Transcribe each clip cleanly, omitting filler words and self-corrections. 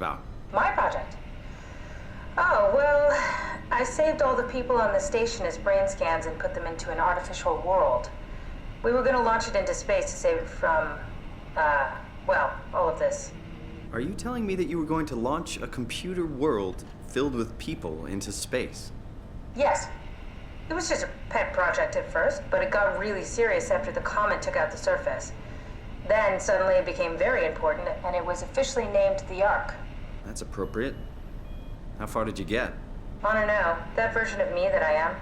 about? My project? Oh, well, I saved all the people on the station as brain scans and put them into an artificial world. We were going to launch it into space to save it from, well, all of this. Are you telling me that you were going to launch a computer world filled with people into space? Yes. It was just a pet project at first, but it got really serious after the comet took out the surface. Then suddenly it became very important, and it was officially named the Ark. That's appropriate. How far did you get? I don't know. That version of me that I am.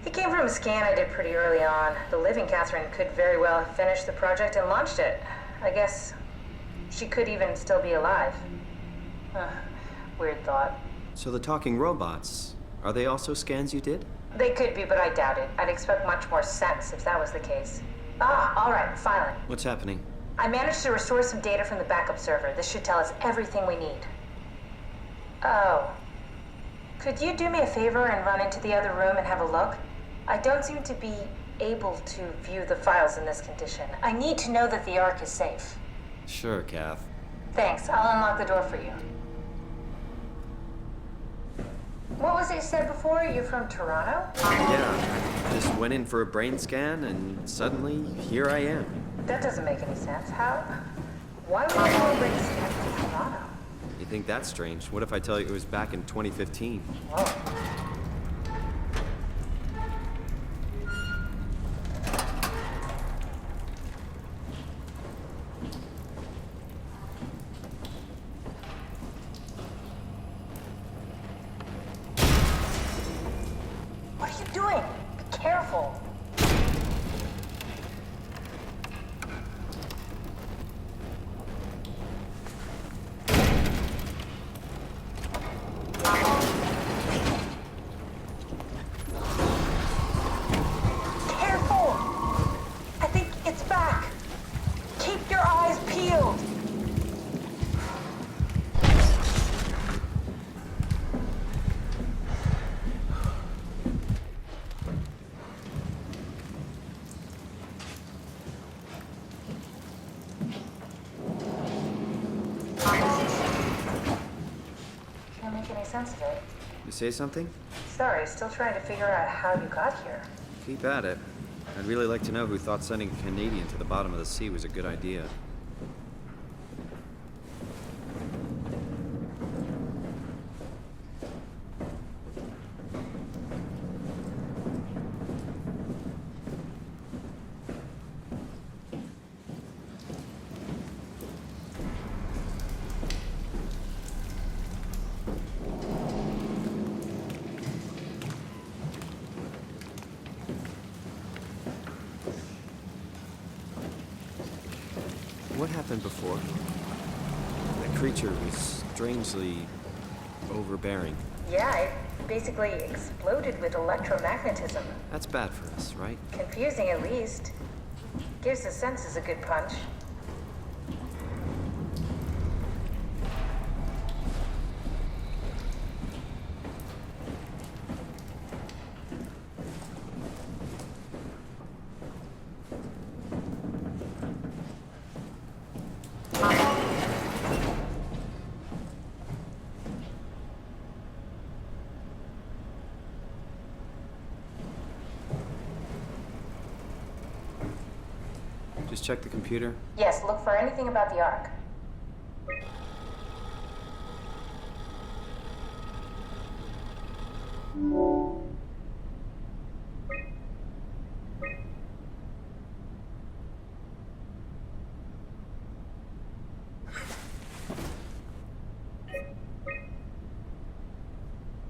It came from a scan I did pretty early on. The living Catherine could very well have finished the project and launched it. I guess she could even still be alive. Weird thought. So the talking robots, are they also scans you did? They could be, but I doubt it. I'd expect much more sense if that was the case. All right, finally. What's happening? I managed to restore some data from the backup server. This should tell us everything we need. Oh. Could you do me a favor and run into the other room and have a look? I don't seem to be able to view the files in this condition. I need to know that the Ark is safe. Sure, Kath. Thanks. I'll unlock the door for you. What was it you said before? You're from Toronto? Yeah, just went in for a brain scan and suddenly here I am. That doesn't make any sense. How? Why would you want a brain scan from Toronto? You think that's strange? What if I tell you it was back in 2015? Whoa. What are you doing? Be careful. Careful! I think it's back. Keep your eyes peeled. Can't make any sense of it. You say something? Sorry, still trying to figure out how you got here. Keep at it. I'd really like to know who thought sending a Canadian to the bottom of the sea was a good idea. What happened before? The creature was strangely overbearing. Yeah, it basically exploded with electromagnetism. That's bad for us, right? Confusing at least. Gives the senses a good punch. Just check the computer. Yes, look for anything about the Ark.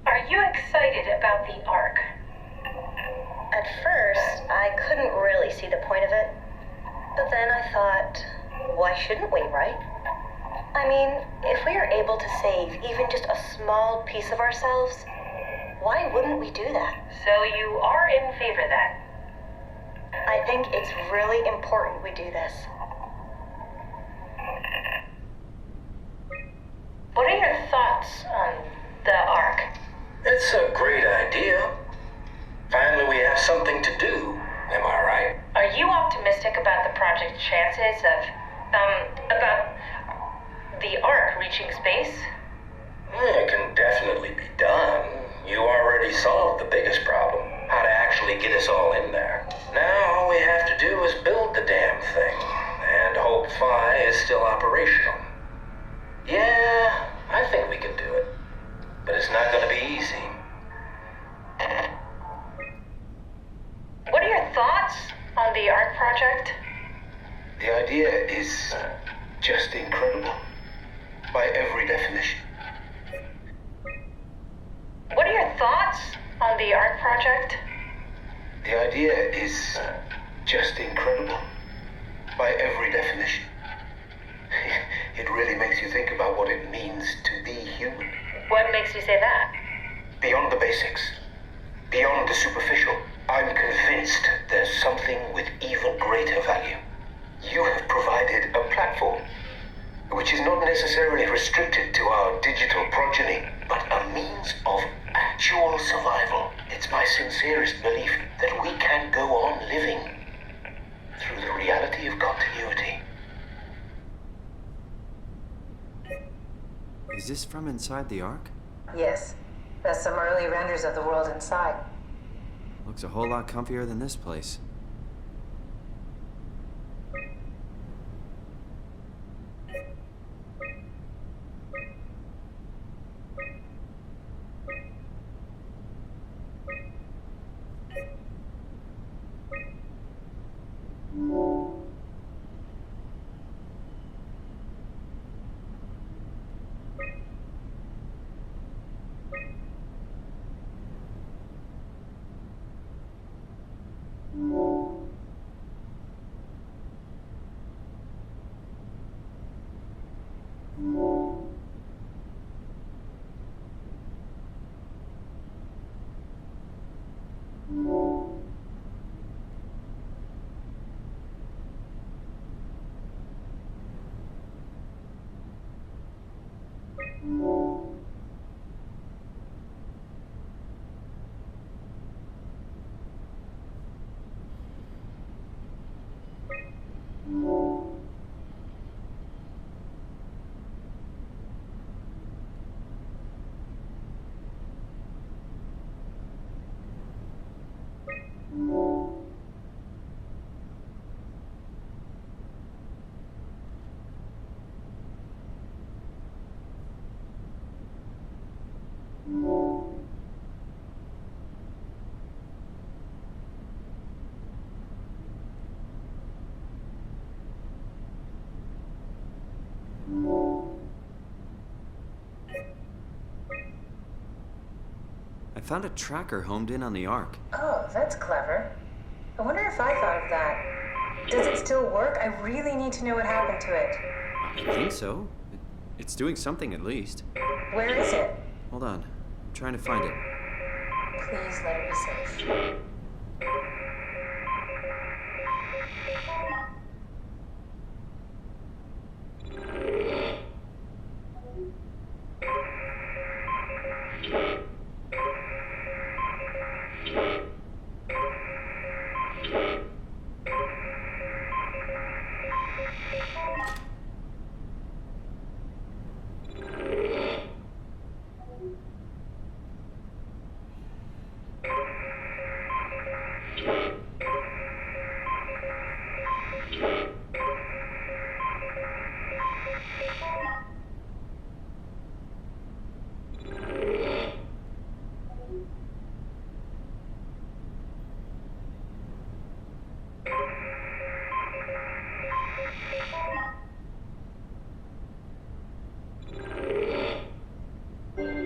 Are you excited about the Ark? At first, I couldn't really see the point of it. But then I thought, why shouldn't we, right? I mean, if we are able to save even just a small piece of ourselves, why wouldn't we do that? So you are in favor then? I think it's really important we do this. What are your thoughts on the Ark? It's a great idea. Finally, we have something to do. Am I right? Are you optimistic about the project's chances of, about the Ark reaching space? It can definitely be done. You already solved the biggest problem, how to actually get us all in there. Now all we have to do is build the damn thing, and hope Phi is still operational. Yeah, I think we can do it, but it's not gonna be easy. What are your thoughts on the Ark project? The idea is just incredible, by every definition. What are your thoughts on the Ark project? The idea is just incredible, by every definition. It really makes you think about what it means to be human. What makes you say that? Beyond the basics, beyond the superficial, I'm convinced there's something with even greater value. You have provided a platform, which is not necessarily restricted to our digital progeny, but a means of actual survival. It's my sincerest belief that we can go on living through the reality of continuity. Is this from inside the Ark? Yes, that's some early renders of the world inside. Looks a whole lot comfier than this place. I found a tracker homed in on the Ark. Oh, that's clever. I wonder if I thought of that. Does it still work? I really need to know what happened to it. I think so. It's doing something at least. Where is it? Hold on. I'm trying to find it. Please let it be safe.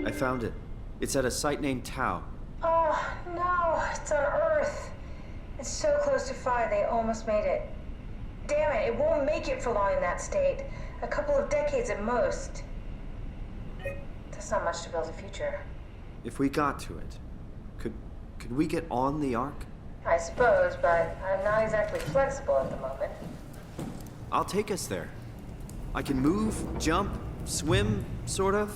I found it. It's at a site named Tau. Oh, no, it's on Earth. It's so close to Phi, they almost made it. Damn it, it won't make it for long in that state. A couple of decades at most. That's not much to build a future. If we got to it, could we get on the Ark? I suppose, but I'm not exactly flexible at the moment. I'll take us there. I can move, jump, swim, sort of.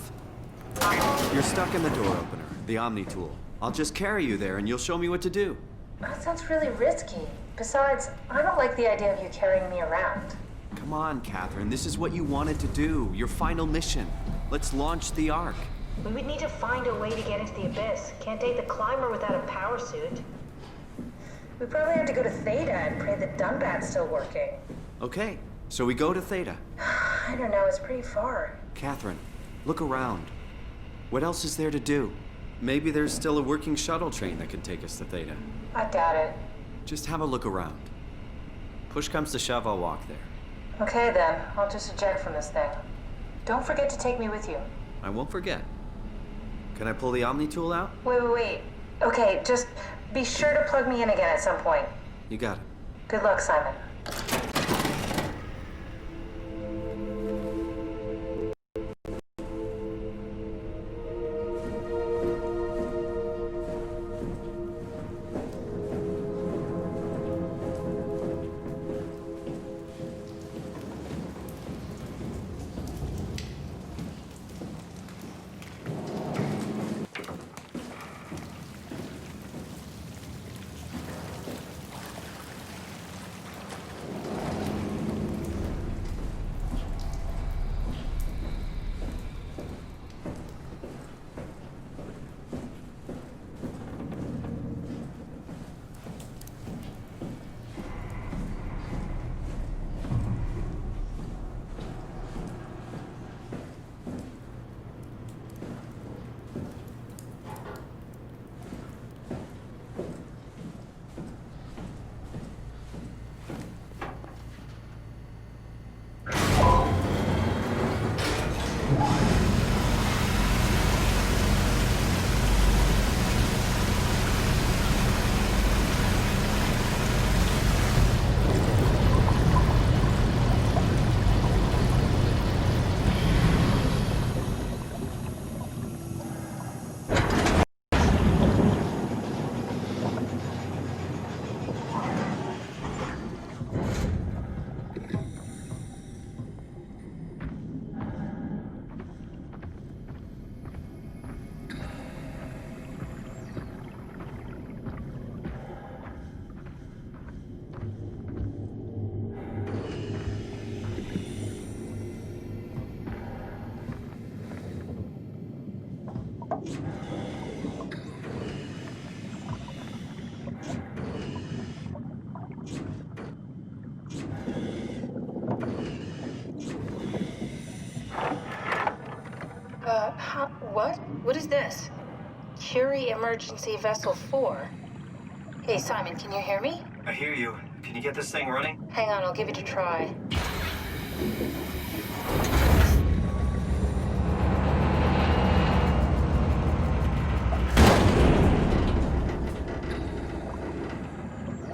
You're stuck in the door opener, the Omni tool. I'll just carry you there and you'll show me what to do. That sounds really risky. Besides, I don't like the idea of you carrying me around. Come on, Catherine. This is what you wanted to do. Your final mission. Let's launch the Ark. We would need to find a way to get into the Abyss. Can't take the climber without a power suit. We probably have to go to Theta and pray that Dunbat's still working. Okay, so we go to Theta. I don't know, it's pretty far. Catherine, look around. What else is there to do? Maybe there's still a working shuttle train that can take us to Theta. I doubt it. Just have a look around. Push comes to shove, I'll walk there. Okay then, I'll just eject from this thing. Don't forget to take me with you. I won't forget. Can I pull the Omni tool out? Wait. Okay, just be sure to plug me in again at some point. You got it. Good luck, Simon. What? What is this? Curie Emergency Vessel 4. Hey, Simon, can you hear me? I hear you. Can you get this thing running? Hang on, I'll give it a try.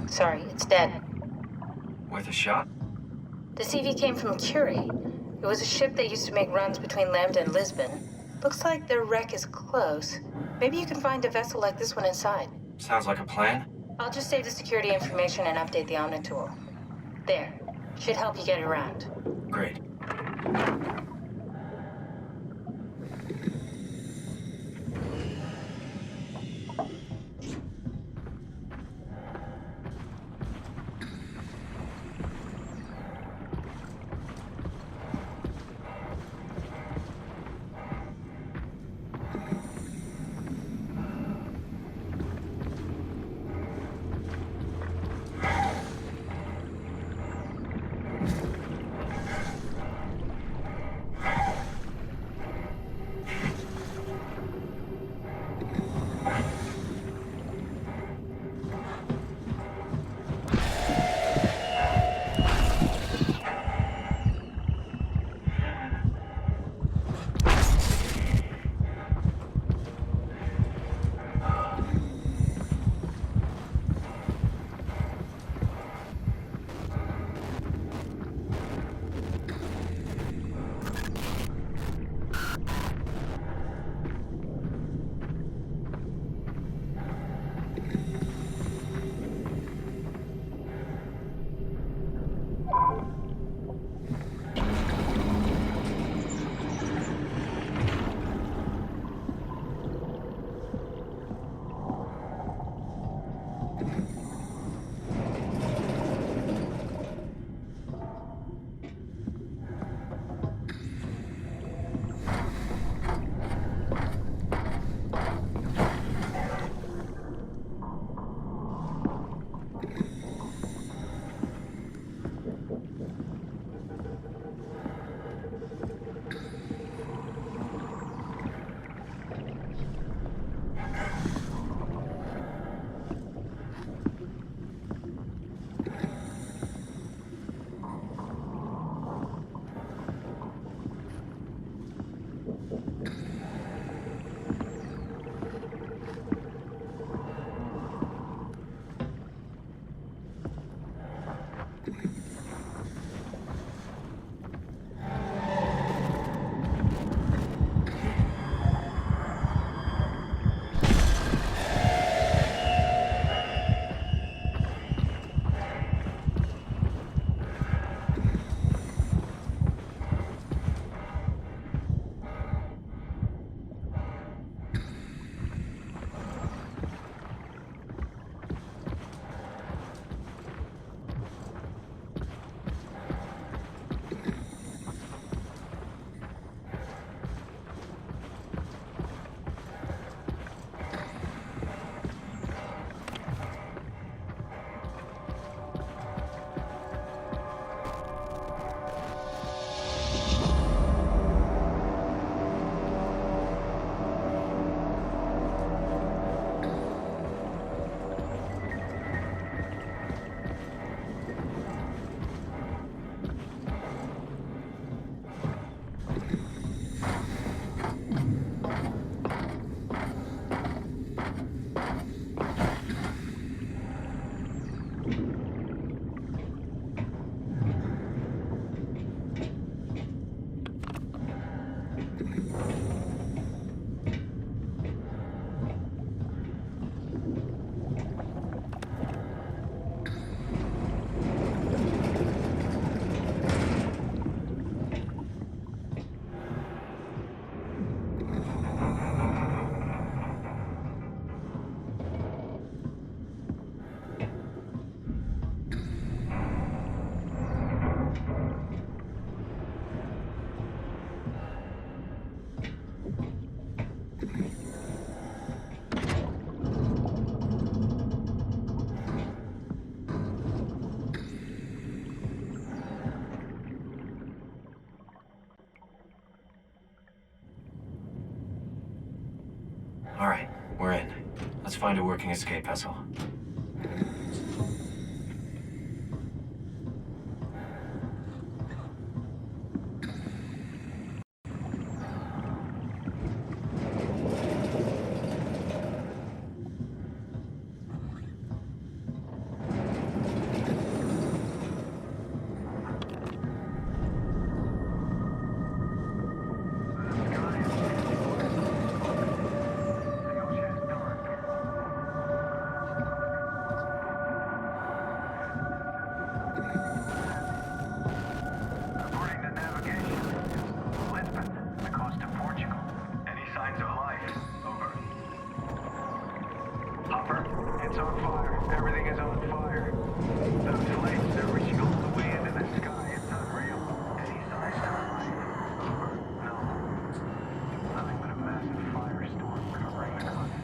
Sorry, it's dead. Worth a shot? The CV came from Curie. It was a ship that used to make runs between Lambda and Lisbon. Looks like their wreck is close. Maybe you can find a vessel like this one inside. Sounds like a plan. I'll just save the security information and update the Omni tool. There. Should help you get around. Great. All right, we're in. Let's find a working escape vessel. According to navigation, Lisbon, the coast of Portugal. Any signs of life? Over. Hopper, it's on fire. Everything is on fire. The flames are reaching all the way into the sky. It's unreal. Any signs of life? Over. No. Nothing but a massive firestorm covering the continent.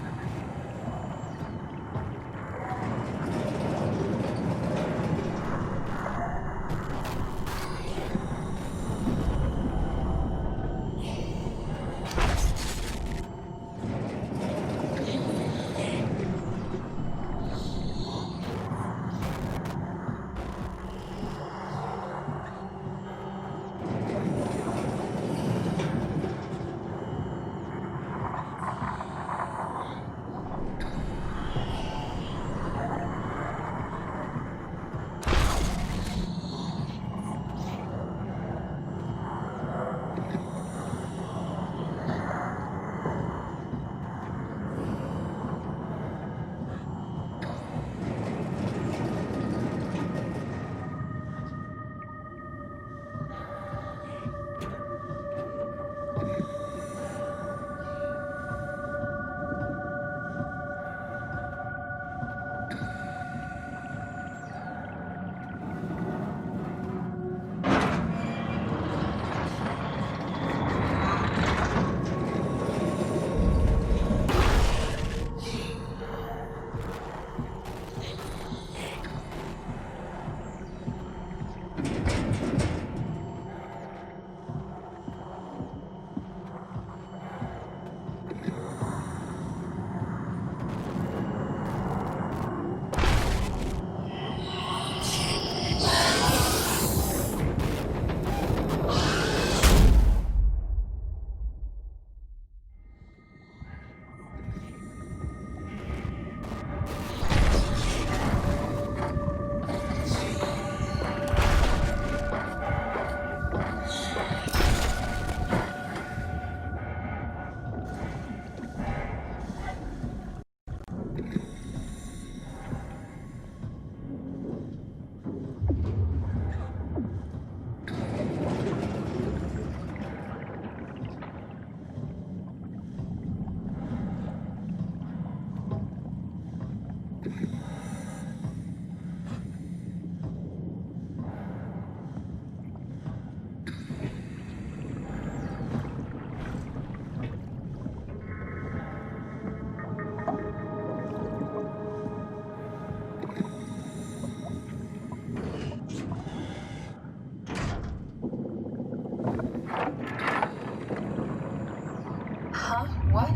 Huh? What?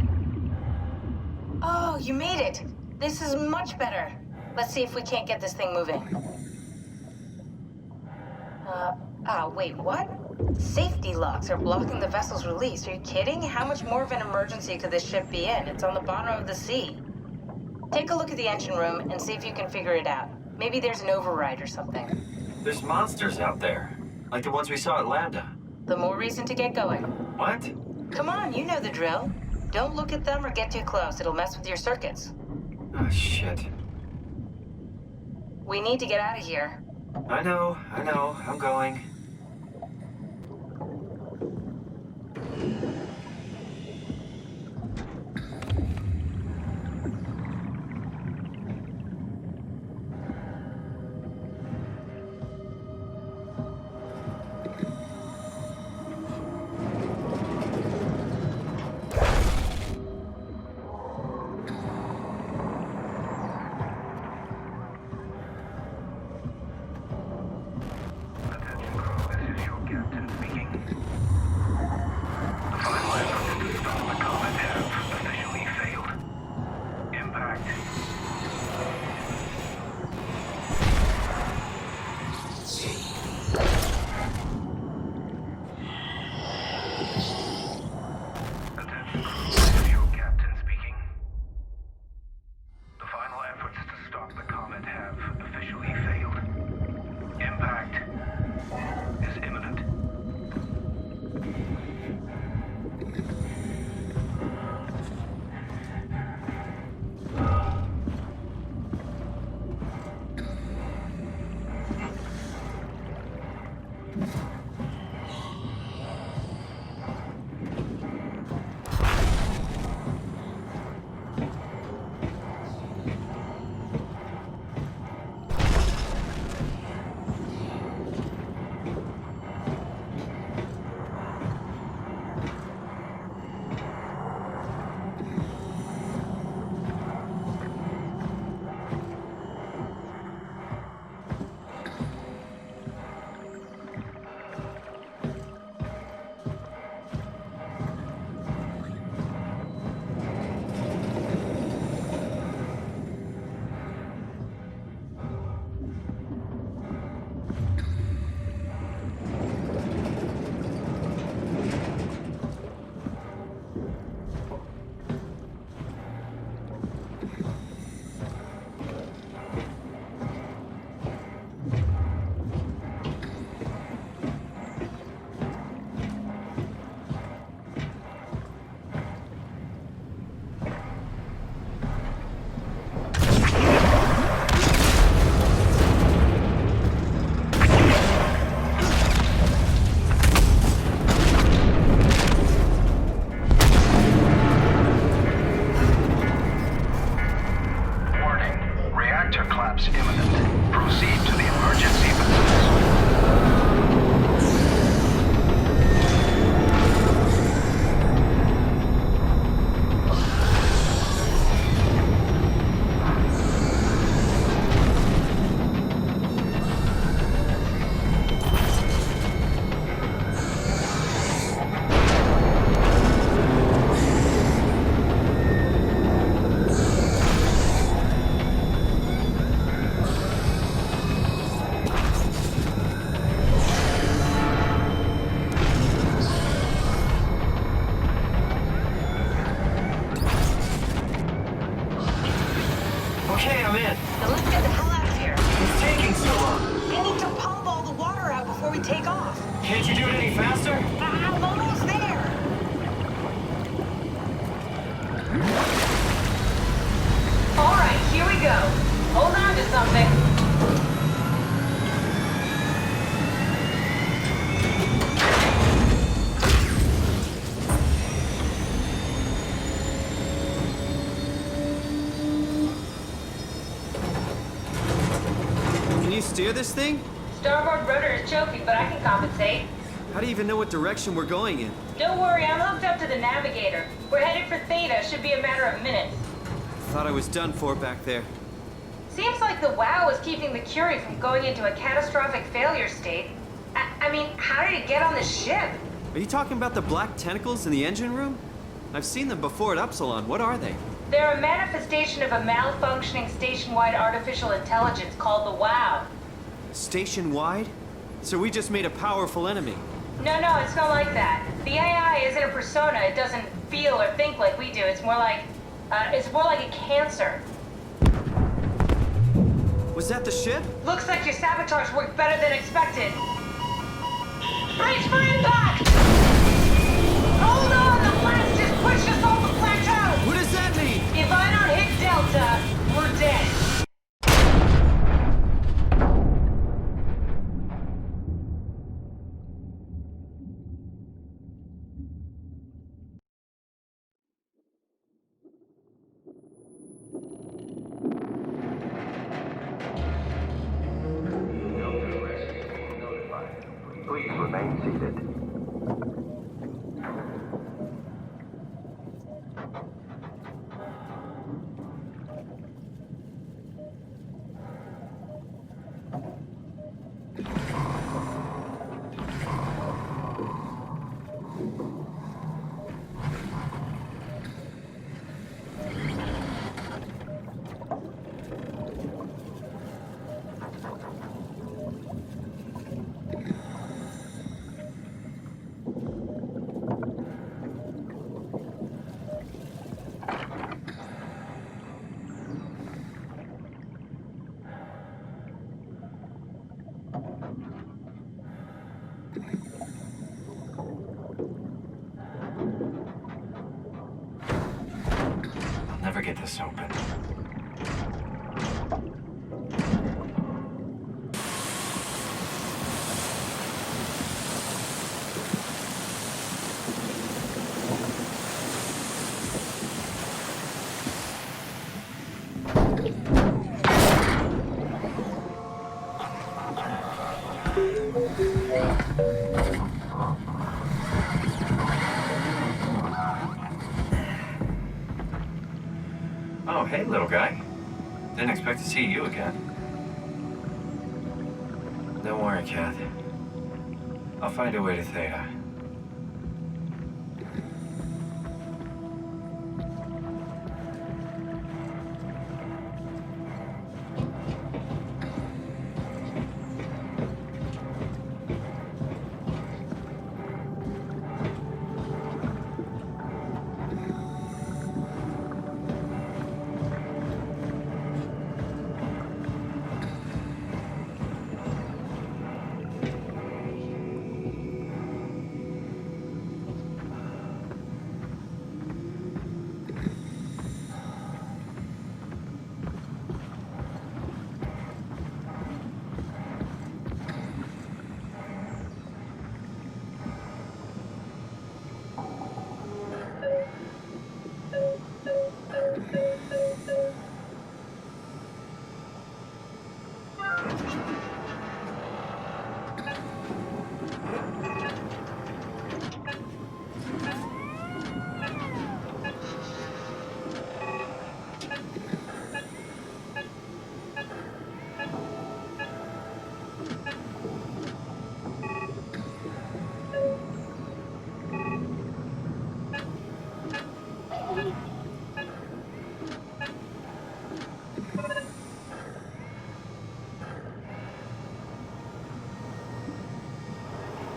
Oh, you made it! This is much better. Let's see if we can't get this thing moving. Wait, what? Safety locks are blocking the vessel's release. Are you kidding? How much more of an emergency could this ship be in? It's on the bottom of the sea. Take a look at the engine room and see if you can figure it out. Maybe there's an override or something. There's monsters out there, like the ones we saw at Lambda. The more reason to get going. What? Come on, you know the drill. Don't look at them or get too close. It'll mess with your circuits. Oh, shit. We need to get out of here. I know. I'm going. Attention crew, this is your captain speaking. The final efforts to stop the comet have officially failed. Impact. Attention crew, this is your captain speaking. The final efforts to stop the comet have officially failed. Impact is imminent. Warning. Reactor collapse imminent. Proceed to the emergency vessels. Okay, I'm in. Now let's get the hell out of here. It's taking so long. We need to pump all the water out before we take off. Can't you do it any faster? I'm almost there. All right, here we go. Hold on to something. Can you steer this thing? Starboard rotor is choking, but I can compensate. How do you even know what direction we're going in? Don't worry, I'm hooked up to the navigator. We're headed for Theta. Should be a matter of minutes. Thought I was done for back there. Seems like the WOW is keeping the Curie from going into a catastrophic failure state. I mean, how did it get on the ship? Are you talking about the black tentacles in the engine room? I've seen them before at Upsilon. What are they? They're a manifestation of a malfunctioning station-wide artificial intelligence called the WOW. Station-wide? So we just made a powerful enemy. No, it's not like that. The AI isn't a persona. It doesn't feel or think like we do. It's more like a cancer. Was that the ship? Looks like your sabotage worked better than expected. Brace for impact! Hold on, the blast just pushed us off the plateau! What does that mean? If I don't hit Delta, we're dead. Please remain seated. I'll never get this open. Oh, hey, little guy. Didn't expect to see you again. Don't worry, Kath. I'll find a way to Theta.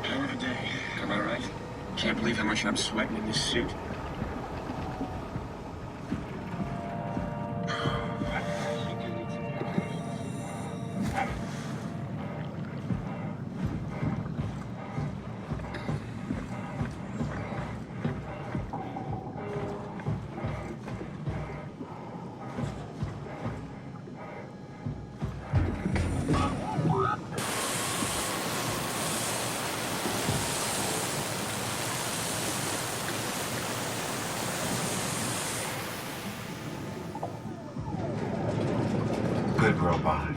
Hell of a day, am I right? Can't believe how much I'm sweating in this suit. Good robot.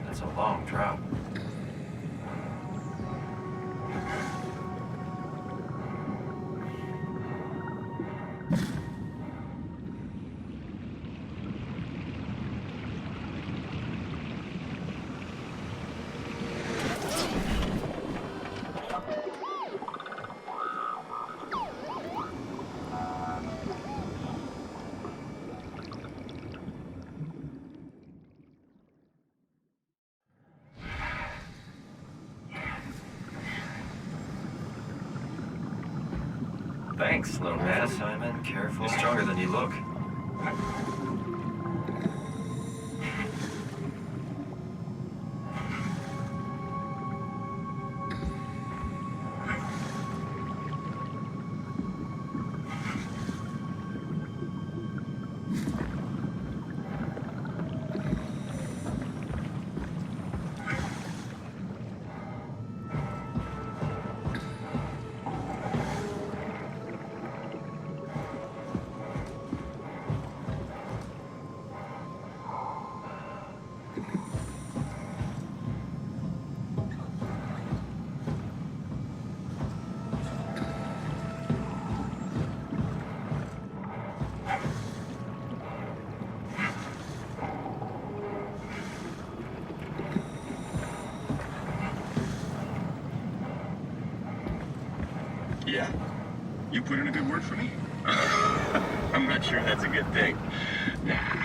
That's a long drop. Thanks, little man. Simon, careful. You're stronger than you look. Yeah? You put in a good word for me? I'm not sure that's a good thing. Nah,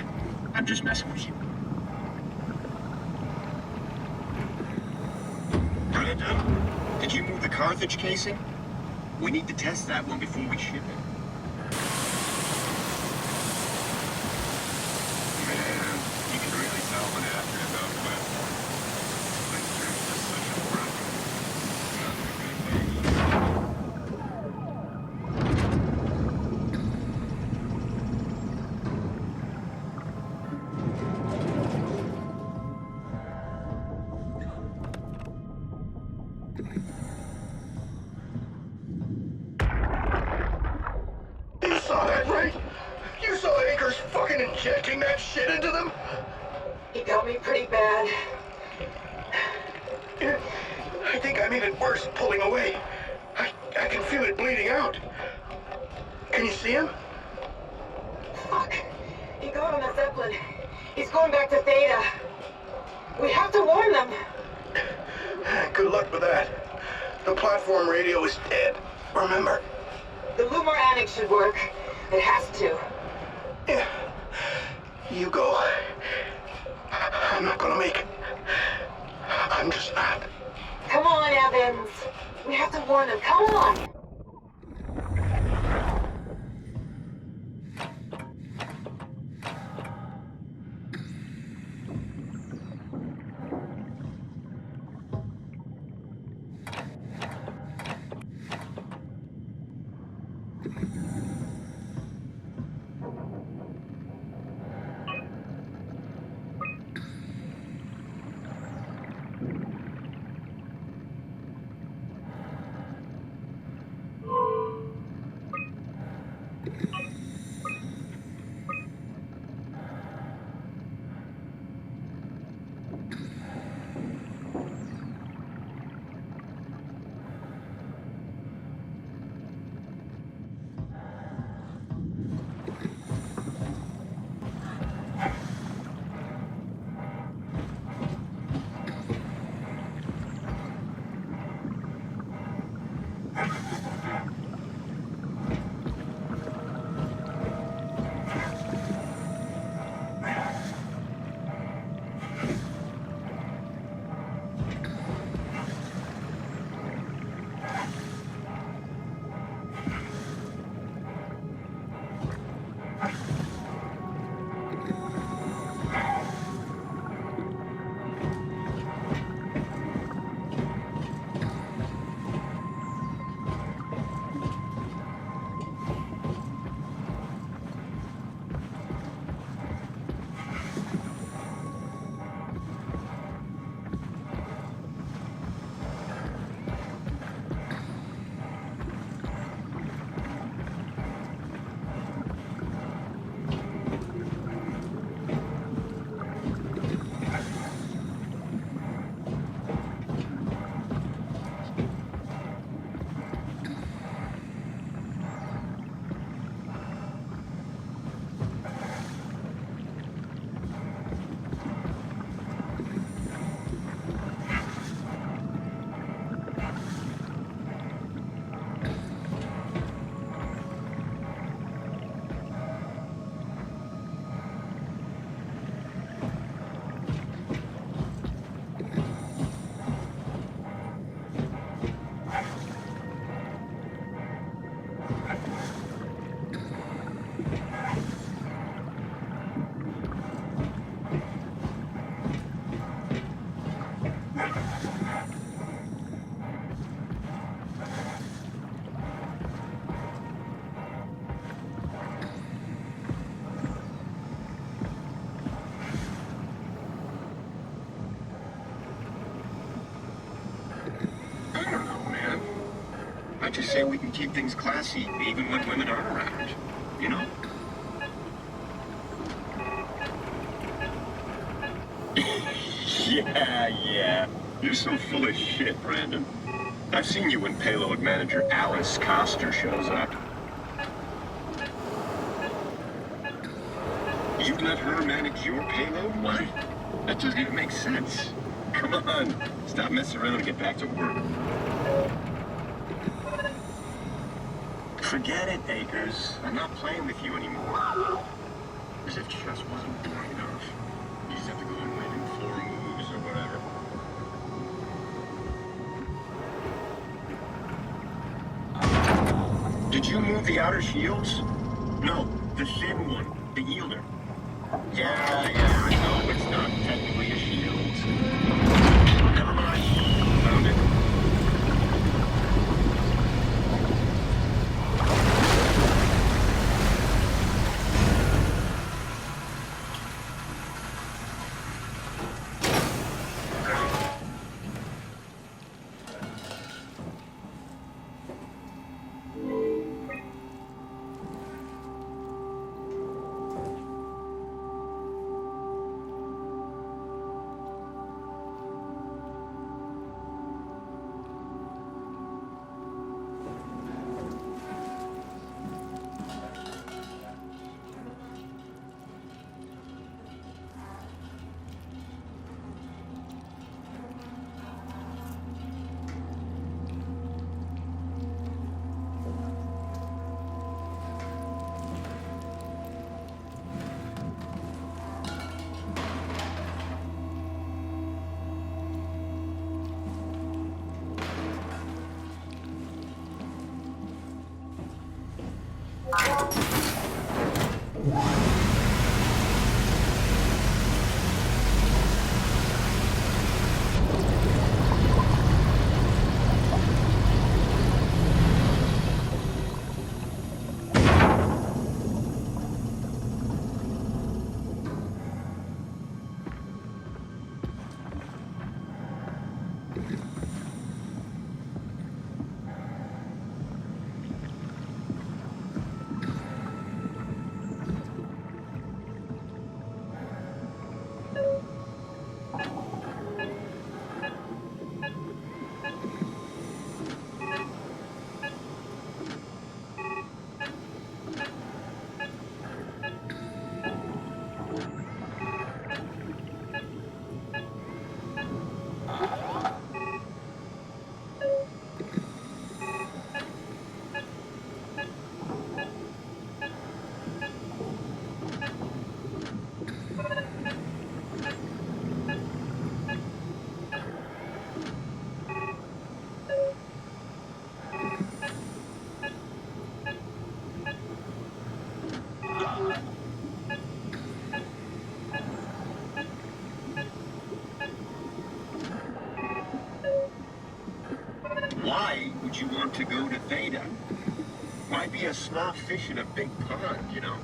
I'm just messing with you. Brandon, did you move the Carthage casing? We need to test that one before we ship it. Man, you can really tell when after it's out west. Like, there's just such a problem. Not in a good way. You saw that, right? You saw Akers fucking injecting that shit into them? He got me pretty bad. I think I made it worse pulling away. I can feel it bleeding out. Can you see him? Fuck. He got on the Zeppelin. He's going back to Theta. We have to warn them. Good luck with that. The platform radio is dead. Remember? The Lumar Annex should work. It has to. Yeah. You go. I'm not gonna make it. I'm just not. Come on, Evans. We have to warn them. Come on. I don't know, man. I just say we can keep things classy even when women aren't around. You know? Yeah. You're so full of shit, Brandon. I've seen you when payload manager Alice Coster shows up. You let her manage your payload? Why? That doesn't even make sense. Come on. Stop messing around and get back to work. Forget it, Akers. I'm not playing with you anymore. As if chess wasn't boring enough. You just have to go and win in 4 moves or whatever. Did you move the outer shields? No, the thin one, the yielder. Yeah, I know it's not technically a shield. Never mind. Found it. Why would you want to go to Theta? Why be a small fish in a big pond, you know?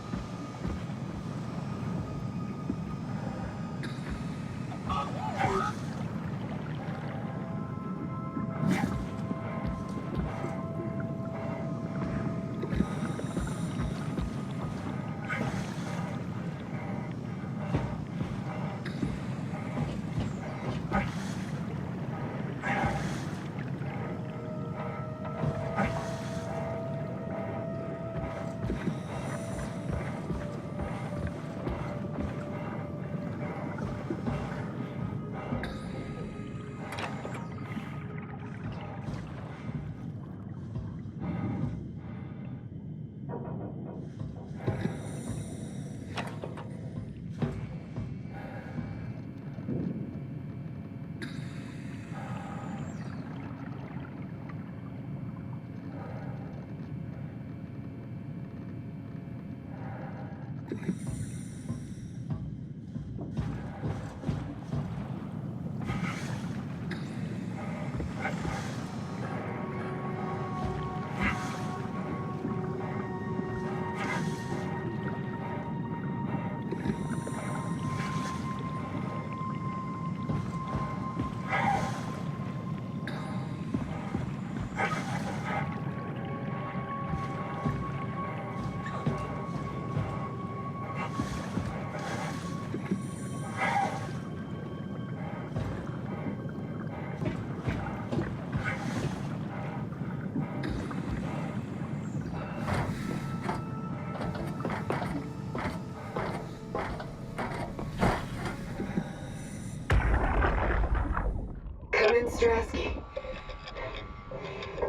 Come in, Strasky.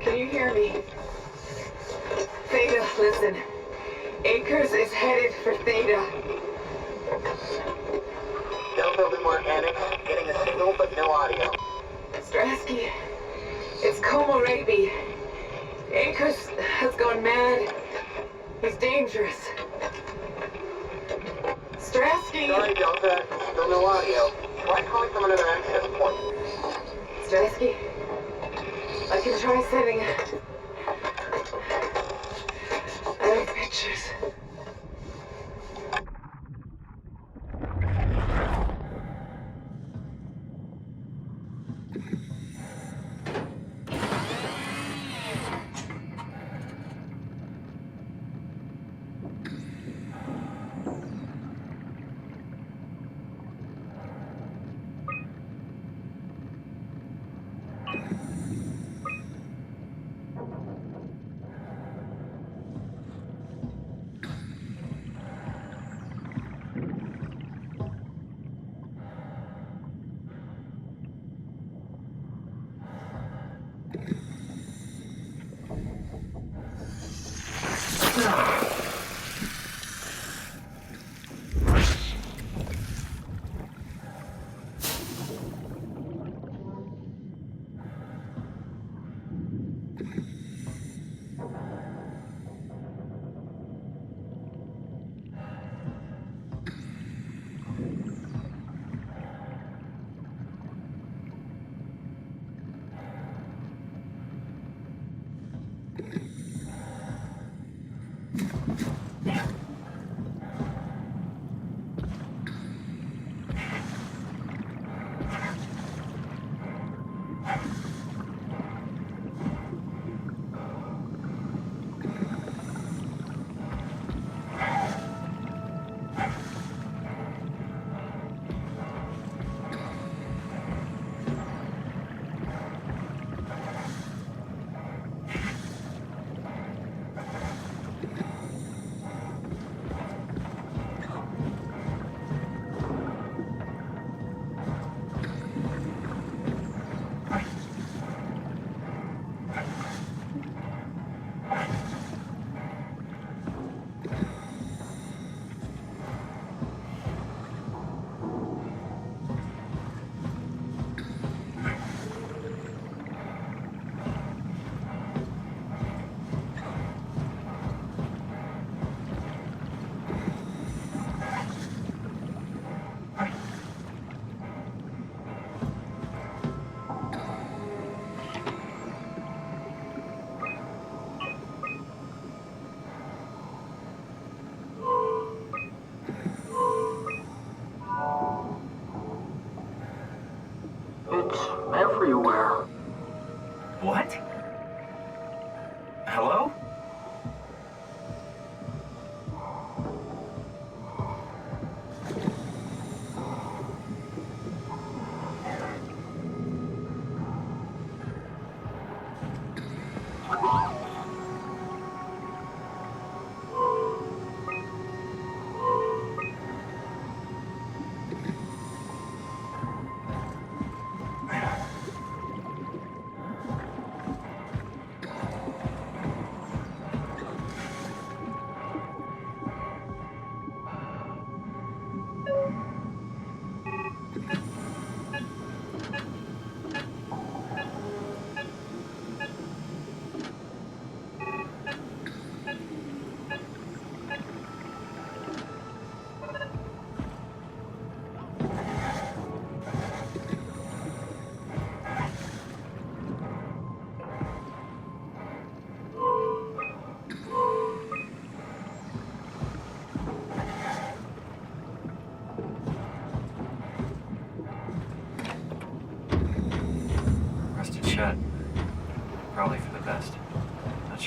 Can you hear me? Theta, listen. Akers is headed for Theta. Delta Lumar Annex, getting a signal but no audio. Strasky, it's Komorebi. Akers has gone mad. He's dangerous. Strasky! Sorry, Delta, still no audio. Try calling from another access point. Strasky, I can try sending out pictures.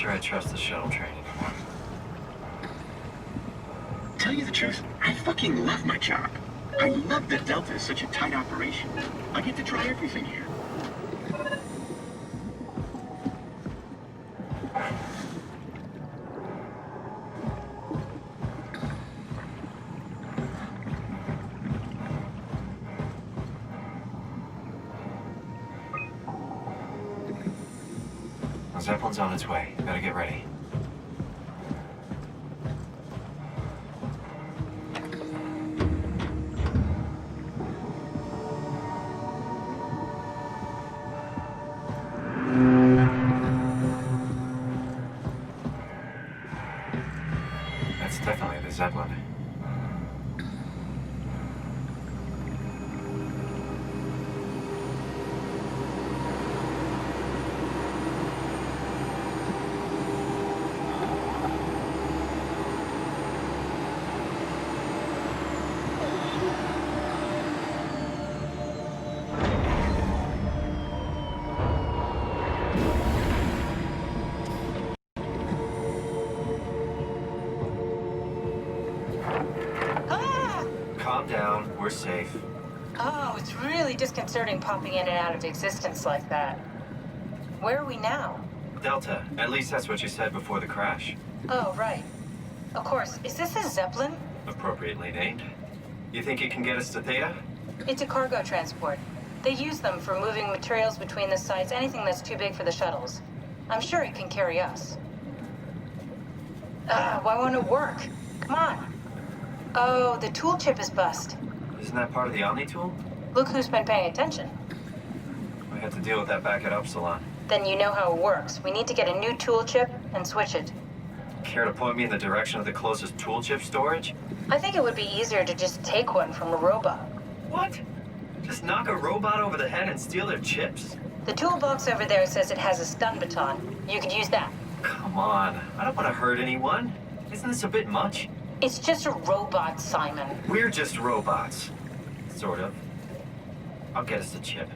sure I trust the shuttle train anymore. Tell you the truth, I fucking love my job. I love that Delta is such a tight operation. I get to try everything here. The Zeppelin's on its way. Better get ready. That's definitely the Zeppelin. Calm down. We're safe. Oh, it's really disconcerting popping in and out of existence like that. Where are we now? Delta. At least that's what you said before the crash. Oh, right. Of course. Is this a Zeppelin? Appropriately named. You think you can get us to Theta? It's a cargo transport. They use them for moving materials between the sites, anything that's too big for the shuttles. I'm sure it can carry us. Why won't it work? Come on. Oh, the tool chip is bust. Isn't that part of the Omni tool? Look who's been paying attention. We had to deal with that back at Upsilon. Then you know how it works. We need to get a new tool chip and switch it. Care to point me in the direction of the closest tool chip storage? I think it would be easier to just take one from a robot. What? Just knock a robot over the head and steal their chips? The toolbox over there says it has a stun baton. You could use that. Come on. I don't want to hurt anyone. Isn't this a bit much? It's just a robot, Simon. We're just robots. Sort of. I'll get us the chip.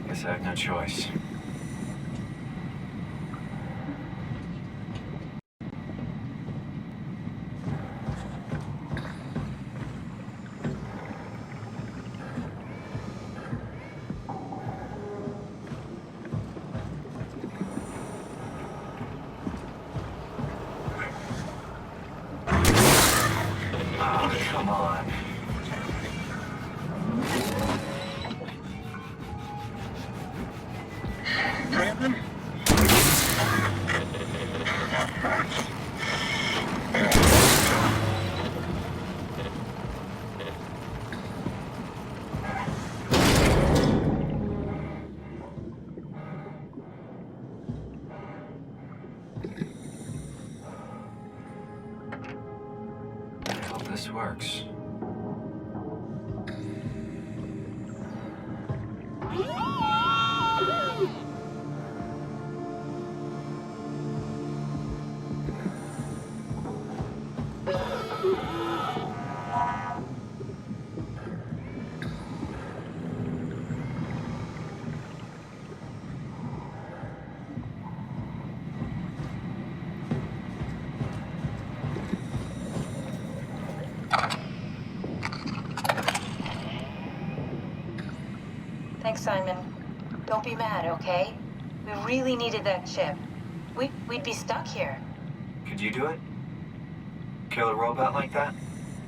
Guess I have no choice. Come on. Brandon? I hope this works. Thanks, Simon. Don't be mad, okay? We really needed that chip. We'd be stuck here. Could you do it? Kill a robot like that?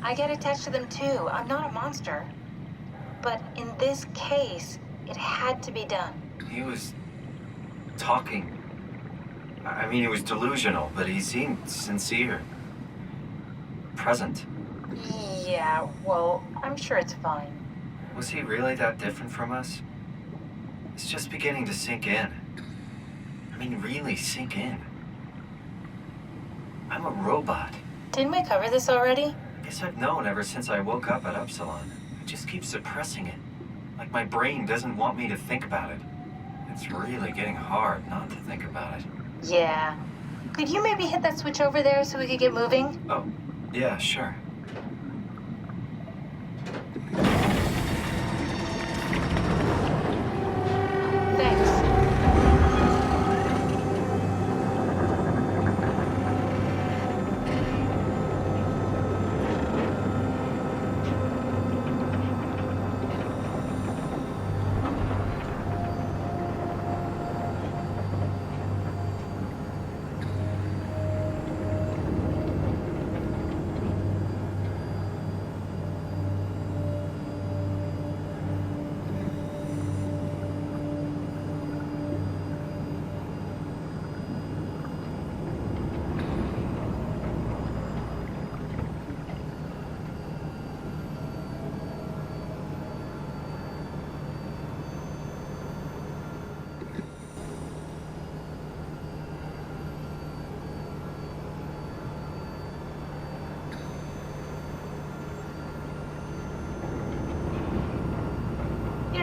I get attached to them too. I'm not a monster. But in this case, it had to be done. He was talking. I mean, he was delusional, but he seemed sincere. Present. Yeah, well, I'm sure it's fine. Was he really that different from us? It's just beginning to sink in. I mean, really sink in. I'm a robot. Didn't we cover this already? I guess I've known ever since I woke up at Upsilon. I just keep suppressing it. Like my brain doesn't want me to think about it. It's really getting hard not to think about it. Yeah. Could you maybe hit that switch over there so we could get moving? Oh, yeah, sure.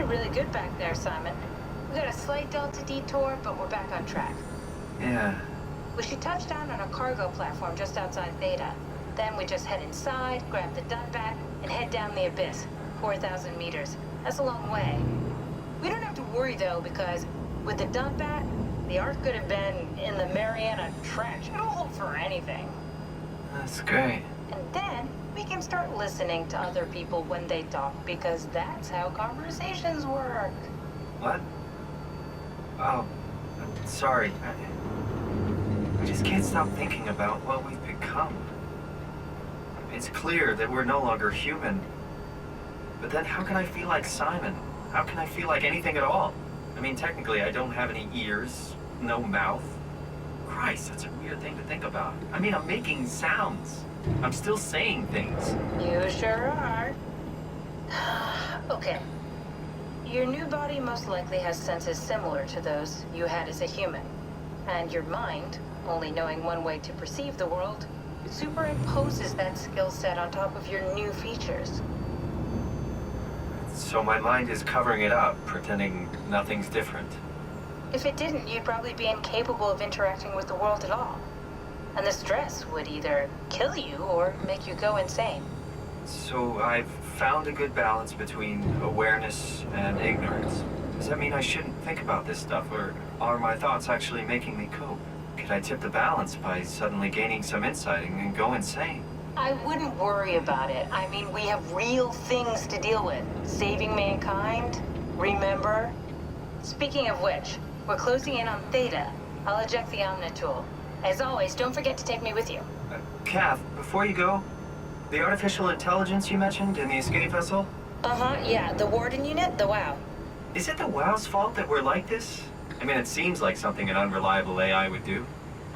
really good back there, Simon. We got a slight delta detour, but we're back on track. Yeah. We should touch down on a cargo platform just outside Theta. Then we just head inside, grab the Dunbat, and head down the abyss. 4,000 meters. That's a long way. We don't have to worry, though, because with the Dunbat, the Ark could have been in the Mariana Trench. It'll hold for anything. That's great. And then we can start listening to other people when they talk, because that's how conversations work. What? Oh, I'm sorry. I just can't stop thinking about what we've become. It's clear that we're no longer human. But then how can I feel like Simon? How can I feel like anything at all? I mean, technically, I don't have any ears, no mouth. Christ, that's a weird thing to think about. I mean, I'm making sounds. I'm still saying things. You sure are. Okay. Your new body most likely has senses similar to those you had as a human. And your mind, only knowing one way to perceive the world, superimposes that skill set on top of your new features. So my mind is covering it up, pretending nothing's different. If it didn't, you'd probably be incapable of interacting with the world at all. And the stress would either kill you or make you go insane. So I've found a good balance between awareness and ignorance. Does that mean I shouldn't think about this stuff, or are my thoughts actually making me cope? Could I tip the balance by suddenly gaining some insight and go insane? I wouldn't worry about it. I mean, we have real things to deal with. Saving mankind, remember? Speaking of which, we're closing in on Theta. I'll eject the Omnitool. As always, don't forget to take me with you. Kath, before you go, the artificial intelligence you mentioned in the escape vessel? Yeah, the Warden unit, the WOW. Is it the WOW's fault that we're like this? I mean, it seems like something an unreliable AI would do.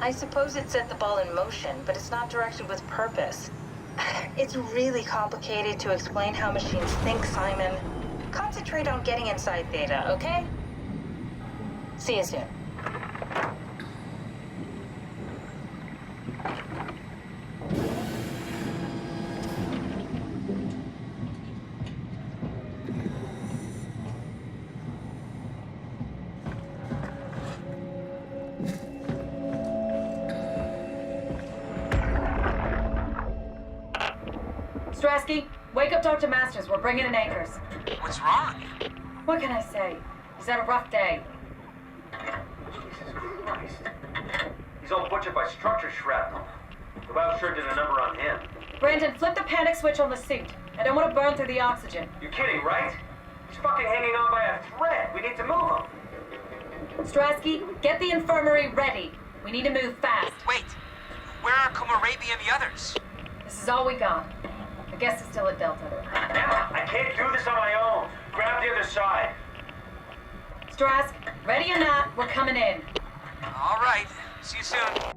I suppose it set the ball in motion, but it's not directed with purpose. It's really complicated to explain how machines think, Simon. Concentrate on getting inside Theta, okay? See you soon. Strasky, wake up Dr. Masters. We're bringing in anchors. What's wrong? What can I say? He's had a rough day. Jesus Christ. He's all butchered by structure shrapnel. The WOW sure did a number on him. Brandon, flip the panic switch on the suit. I don't want to burn through the oxygen. You're kidding, right? He's fucking hanging on by a thread. We need to move him. Strasky, get the infirmary ready. We need to move fast. Wait. Where are Komorabi and the others? This is all we got. I guess it's still at Delta. Emma, I can't do this on my own. Grab the other side. Strask, ready or not, we're coming in. All right. See you soon.